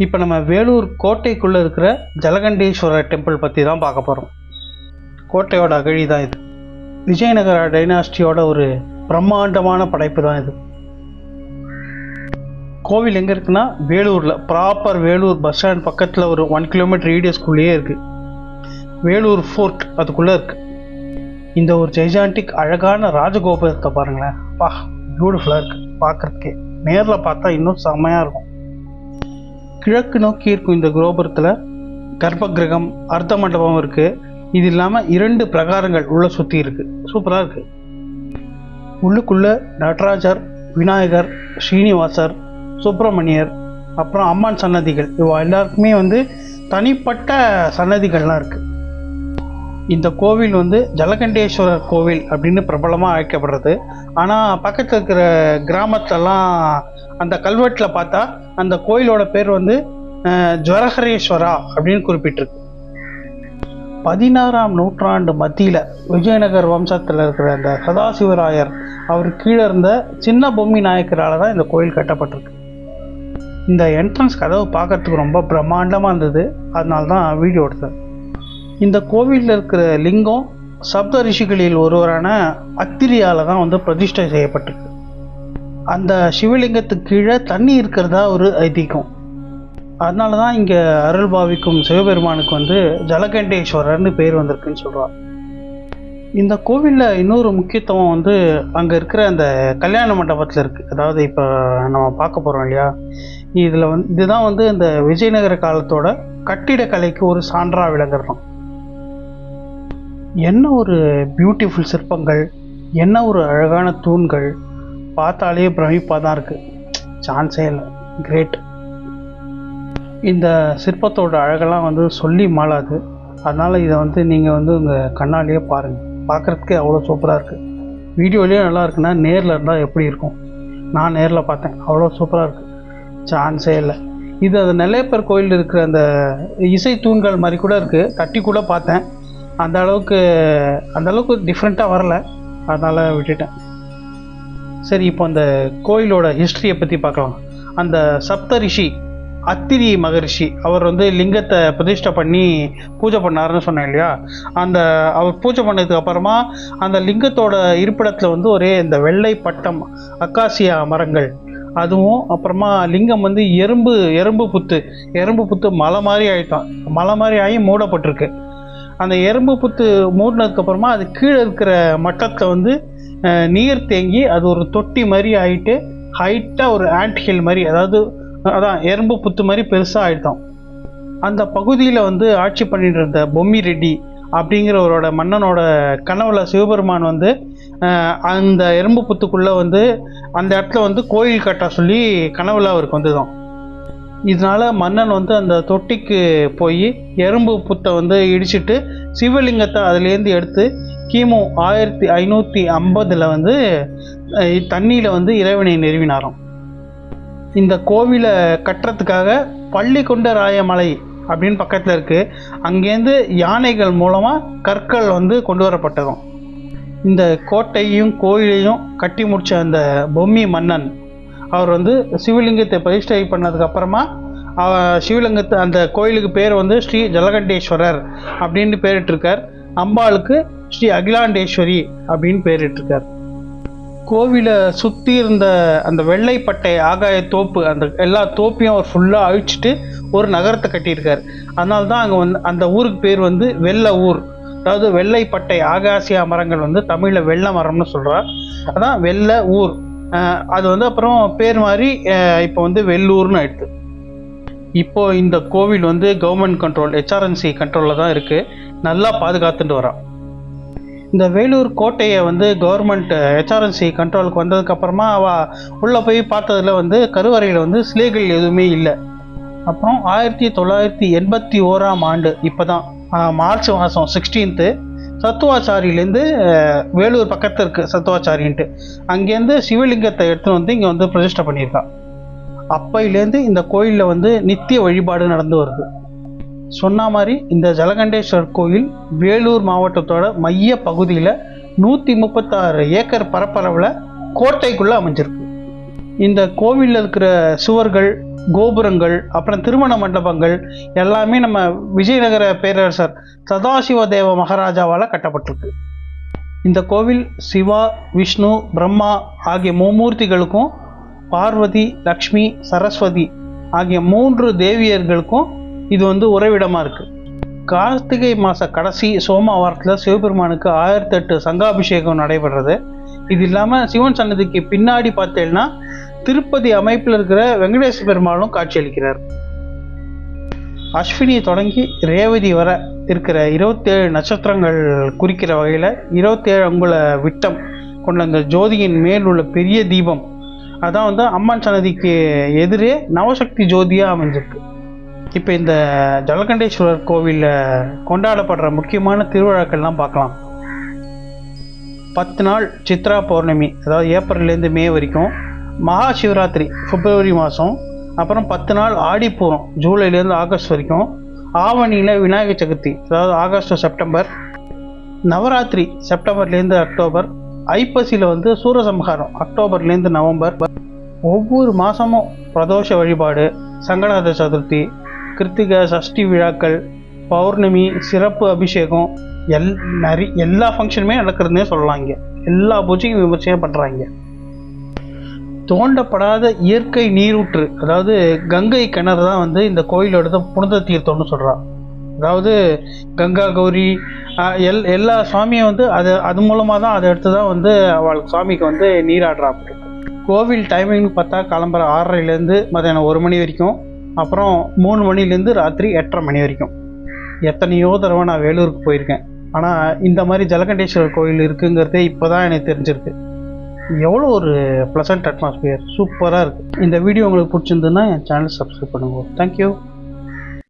இப்போ நம்ம வேலூர் கோட்டைக்குள்ளே இருக்கிற ஜலகண்டேஸ்வரர் டெம்பிள் பற்றி தான் பார்க்க போகிறோம். கோட்டையோட அகழி தான் இது. விஜயநகர டைனாஸ்டியோட ஒரு பிரம்மாண்டமான படைப்பு தான் இது. கோவில் எங்கே இருக்குன்னா வேலூரில், ப்ராப்பர் வேலூர் பஸ் ஸ்டாண்ட் பக்கத்தில் ஒரு 1 கிலோமீட்டர் ரேடியஸ்குள்ளேயே இருக்குது. வேலூர் ஃபோர்ட் அதுக்குள்ளே இருக்குது. இந்த ஒரு ஜெய்ஜாண்டிக் அழகான ராஜகோபுரத்தை பாருங்களேன், பியூட்டிஃபுல்லாக இருக்குது பார்க்குறதுக்கே. நேரில் பார்த்தா இன்னும் செம்மையாக இருக்கும். கிழக்கு நோக்கி இருக்கும் இந்த கோபுரத்தில் கர்ப்பகிரகம், அர்த்த மண்டபம் இருக்குது. இது இல்லாமல் 2 பிரகாரங்கள் உள்ளே சுற்றி இருக்குது. சூப்பராக இருக்குது. உள்ளுக்குள்ளே நடராஜர், விநாயகர், ஸ்ரீனிவாசர், சுப்பிரமணியர், அப்புறம் அம்மன் சன்னதிகள், இவ எல்லாருக்குமே தனிப்பட்ட சன்னதிகள்லாம் இருக்குது. இந்த கோவில் ஜலகண்டேஸ்வரர் கோவில் அப்படின்னு பிரபலமாக அழைக்கப்படுறது. ஆனால் பக்கத்தில் இருக்கிற கிராமத்திலலாம் அந்த கல்வெட்டில் பார்த்தா அந்த கோயிலோட பேர் ஜவஹரேஸ்வரா அப்படின்னு குறிப்பிட்டிருக்கு. 16ஆம் நூற்றாண்டு மத்தியில் விஜயநகர் வம்சத்தில் இருக்கிற அந்த சதாசிவராயர் அவர் கீழே இருந்த சின்ன பொம்மி நாயக்கரால் தான் இந்த கோயில் கட்டப்பட்டிருக்கு. இந்த என்ட்ரன்ஸ் கதவு பார்க்கறதுக்கு ரொம்ப பிரம்மாண்டமாக இருந்தது, அதனால தான் வீடியோ எடுத்தேன். இந்த கோவிலில் இருக்கிற லிங்கம் சப்த ரிஷிகளில் ஒருவரான அத்திரியால் தான் பிரதிஷ்டை செய்யப்பட்டிருக்கு. அந்த சிவலிங்கத்துக்கு கீழே தண்ணி இருக்கிறதா ஒரு ஐதீகம். அதனால தான் இங்கே அருள் பாவிக்கும் சிவபெருமானுக்கு ஜலகண்டேஸ்வரர்னு பேர் வந்திருக்குன்னு சொல்கிறார். இந்த கோவிலில் இன்னொரு முக்கியத்துவம் அங்கே இருக்கிற அந்த கல்யாண மண்டபத்தில் இருக்குது. அதாவது இப்போ நம்ம பார்க்க போகிறோம் இல்லையா, இதில் இதுதான் இந்த விஜயநகர காலத்தோட கட்டிடக்கலைக்கு ஒரு சான்றாக விளங்குறோம். என்ன ஒரு பியூட்டிஃபுல் சிற்பங்கள், என்ன ஒரு அழகான தூண்கள், பார்த்தாலே பிரமிப்பாக தான் இருக்குது. சான்ஸே இல்லை, கிரேட். இந்த சிற்பத்தோட அழகெல்லாம் சொல்லி மாளாது. அதனால் இதை நீங்கள் உங்கள் கண்ணாலேயே பாருங்கள். பார்க்குறதுக்கே அவ்வளோ சூப்பராக இருக்குது. வீடியோலேயே நல்லா இருக்குன்னா நேரில் இருந்தால் எப்படி இருக்கும்? நான் நேரில் பார்த்தேன், அவ்வளோ சூப்பராக இருக்குது. சான்ஸே இல்லை. இது அது நெல்லையப்பர் கோயில் இருக்கிற அந்த இசை தூண்கள் மாதிரி கூட இருக்குது. தட்டி கூட பார்த்தேன், அந்த அளவுக்கு டிஃப்ரெண்ட்டாக வரல, அதனால் விட்டுட்டேன். சரி, இப்போ அந்த கோயிலோட ஹிஸ்ட்ரியை பற்றி பார்க்கலாம். அந்த சப்த ரிஷி அத்திரி மகரிஷி அவர் லிங்கத்தை பிரதிஷ்டை பண்ணி பூஜை பண்ணாருன்னு சொன்னேன் இல்லையா, அவர் பூஜை பண்ணதுக்கு அப்புறமா அந்த லிங்கத்தோட இருப்பிடத்தில் ஒரே இந்த வெள்ளை பட்டம் அக்காசியா மரங்கள், அதுவும் அப்புறமா லிங்கம் எறும்பு புத்து மலை மாதிரி ஆகிட்டான். மலை மாதிரி ஆகி மூடப்பட்டிருக்கு. அந்த எறும்பு புத்து மூடினதுக்கப்புறமா அது கீழே இருக்கிற மட்டத்தில் நீர் தேங்கி அது ஒரு தொட்டி மாதிரி ஆகிட்டு ஹைட்டாக ஒரு ஆண்ட் ஹில் மாதிரி, அதான் எறும்பு புத்து மாதிரி பெருசாக ஆகிட்டோம். அந்த பகுதியில் ஆட்சி பண்ணிட்டு இருந்த பொம்மி ரெட்டி அப்படிங்கிறவரோட மன்னனோட கனவுல சிவபெருமான் அந்த எறும்பு புத்துக்குள்ளே அந்த இடத்துல கோயில் கட்ட சொல்லி கனவுல அவருக்கு வந்ததும். இதனால் மன்னன் அந்த தொட்டிக்கு போய் எறும்பு புத்தை இடிச்சிட்டு சிவலிங்கத்தை அதுலேருந்து எடுத்து கிமு 1550 தண்ணியில் இறைவனை நிறுவினாராம். இந்த கோவிலை கட்டுறதுக்காக பள்ளிகொண்டராயமலை அப்படின்னு பக்கத்தில் இருக்குது. அங்கேருந்து யானைகள் மூலமாக கற்கள் கொண்டு வரப்பட்டதும். இந்த கோட்டையும் கோயிலையும் கட்டி முடித்த அந்த பொம்மி மன்னன் அவர் சிவலிங்கத்தை பிரதிஷ்டை பண்ணதுக்கப்புறமா சிவலிங்கத்தை அந்த கோயிலுக்கு பேர் ஸ்ரீ ஜலகண்டேஸ்வரர் அப்படின்னு பேரிட்டிருக்கார். அம்பாளுக்கு ஸ்ரீ அகிலாண்டேஸ்வரி அப்படின்னு பேரிட்டிருக்கார். கோவிலை சுற்றி இருந்த அந்த வெள்ளைப்பட்டை ஆகாய தோப்பு, அந்த எல்லா தோப்பையும் அவர் ஃபுல்லாக அழிச்சிட்டு ஒரு நகரத்தை கட்டியிருக்கார். அதனால தான் அங்கே அந்த ஊருக்கு பேர் வெள்ளை ஊர். அதாவது வெள்ளைப்பட்டை ஆகாசியா மரங்கள் தமிழில் வெள்ளை மரம்னு சொல்கிறார். அதான் வெள்ளை ஊர். அது அப்புறம் பேர் மாதிரி இப்போ வெள்ளூர்னு ஆயிடுது. இப்போது இந்த கோவில் கவர்மெண்ட் கண்ட்ரோல், HRNC கண்ட்ரோலில் தான் இருக்குது. நல்லா பாதுகாத்துட்டு வரான். இந்த வேலூர் கோட்டையை கவர்மெண்ட் HRNC கண்ட்ரோலுக்கு வந்ததுக்கப்புறமா உள்ளே போய் பார்த்ததில் கருவறையில் சிலைகள் எதுவுமே இல்லை. அப்புறம் 1981ஆம் ஆண்டு இப்போ தான் மார்ச் மாதம் 16 சத்துவாச்சாரியிலேருந்து வேலூர் பக்கத்தில் இருக்குது சத்துவாச்சாரின்ட்டு, அங்கேருந்து சிவலிங்கத்தை எடுத்துன்னு இங்கே பிரதிஷ்டை பண்ணியிருக்கான். அப்பையிலேருந்து இந்த கோயிலில் நித்திய வழிபாடு நடந்து வருது. சொன்ன மாதிரி இந்த ஜலகண்டேஸ்வரர் கோயில் வேலூர் மாவட்டத்தோட மைய பகுதியில் 136 ஏக்கர் பரப்பளவில் கோட்டைக்குள்ளே அமைஞ்சிருக்கு. இந்த கோவிலில் இருக்கிற சுவர்கள், கோபுரங்கள், அப்புறம் திருமண மண்டபங்கள் எல்லாமே நம்ம விஜயநகர பேரரசர் சதாசிவ தேவ மகாராஜாவால் கட்டப்பட்டிருக்கு. இந்த கோவில் சிவா, விஷ்ணு, பிரம்மா ஆகிய மும்மூர்த்திகளுக்கும், பார்வதி, லக்ஷ்மி, சரஸ்வதி ஆகிய 3 தேவியர்களுக்கும் இது உறைவிடமாக இருக்குது. கார்த்திகை மாத கடைசி சோமவாரத்தில் சிவபெருமானுக்கு 1008 சங்காபிஷேகம் நடைபெறுறது. இது இல்லாமல் சிவன் சன்னதிக்கு பின்னாடி பார்த்தீங்கன்னா திருப்பதி அமைப்பில் இருக்கிற வெங்கடேச பெருமாளும் காட்சியளிக்கிறார். அஸ்வினி தொடங்கி ரேவதி வரை இருக்கிற 27 நட்சத்திரங்கள் குறிக்கிற வகையில் 27 அங்குல விட்டம் கொண்ட அந்த ஜோதியின் மேல் உள்ள பெரிய தீபம் அதான் அம்மன் சன்னதிக்கு எதிரே நவசக்தி ஜோதியாக அமைஞ்சிருக்கு. இப்போ இந்த ஜலகண்டேஸ்வரர் கோவிலில் கொண்டாடப்படுற முக்கியமான திருவிழாக்கள்லாம் பார்க்கலாம். 10 நாள் சித்ரா பௌர்ணமி, அதாவது ஏப்ரல்லேருந்து மே வரைக்கும். மகா சிவராத்திரி பிப்ரவரி மாதம். அப்புறம் 10 நாள் ஆடிப்பூரம் ஜூலைலேருந்து ஆகஸ்ட் வரைக்கும். ஆவணியில் விநாயகர் சதுர்த்தி, அதாவது ஆகஸ்ட் டு செப்டம்பர். நவராத்திரி செப்டம்பர்லேருந்து அக்டோபர். ஐப்பசியில் சூரசம்ஹாரம் அக்டோபர்லேருந்து நவம்பர். ஒவ்வொரு மாதமும் பிரதோஷ வழிபாடு, சங்கடஹர சதுர்த்தி, கிருத்திகை சஷ்டி விழாக்கள், பௌர்ணமி, சிறப்பு அபிஷேகம், எல்லா ஃபங்க்ஷனுமே நடக்கிறதுனே சொல்லலாம். இங்கே எல்லா பூஜையும் விமர்சையாக பண்ணுறாங்க. தோண்டப்படாத இயற்கை நீரூற்று, அதாவது கங்கை கிணறு தான் இந்த கோயிலோட புனித தீர்த்தம்னு சொல்கிறான். அதாவது கங்கா கௌரி எல்லா சுவாமியும் அது மூலமாக தான் அதை எடுத்து தான் அவளுக்கு சுவாமிக்கு நீராடுறாங்க. கோவில் டைமிங்னு பார்த்தா கிளம்புற 6:30லேருந்து மதியானம் 1 மணி வரைக்கும். அப்புறம் 3 மணிலேருந்து ராத்திரி 8:30 மணி வரைக்கும். எத்தனையோ தடவை நான் வேலூருக்கு போயிருக்கேன். ஆனால் இந்த மாதிரி ஜலகண்டேஸ்வரர் கோயில் இருக்குங்கிறதே இப்போ தான் எனக்கு தெரிஞ்சிருக்கு. எவ்வளோ ஒரு ப்ளசன்ட் அட்மாஸ்பியர், சூப்பராக இருக்குது. இந்த வீடியோ உங்களுக்கு பிடிச்சிருந்துன்னா என் சேனல் சப்ஸ்கிரைப் பண்ணுங்க. தேங்க்யூ.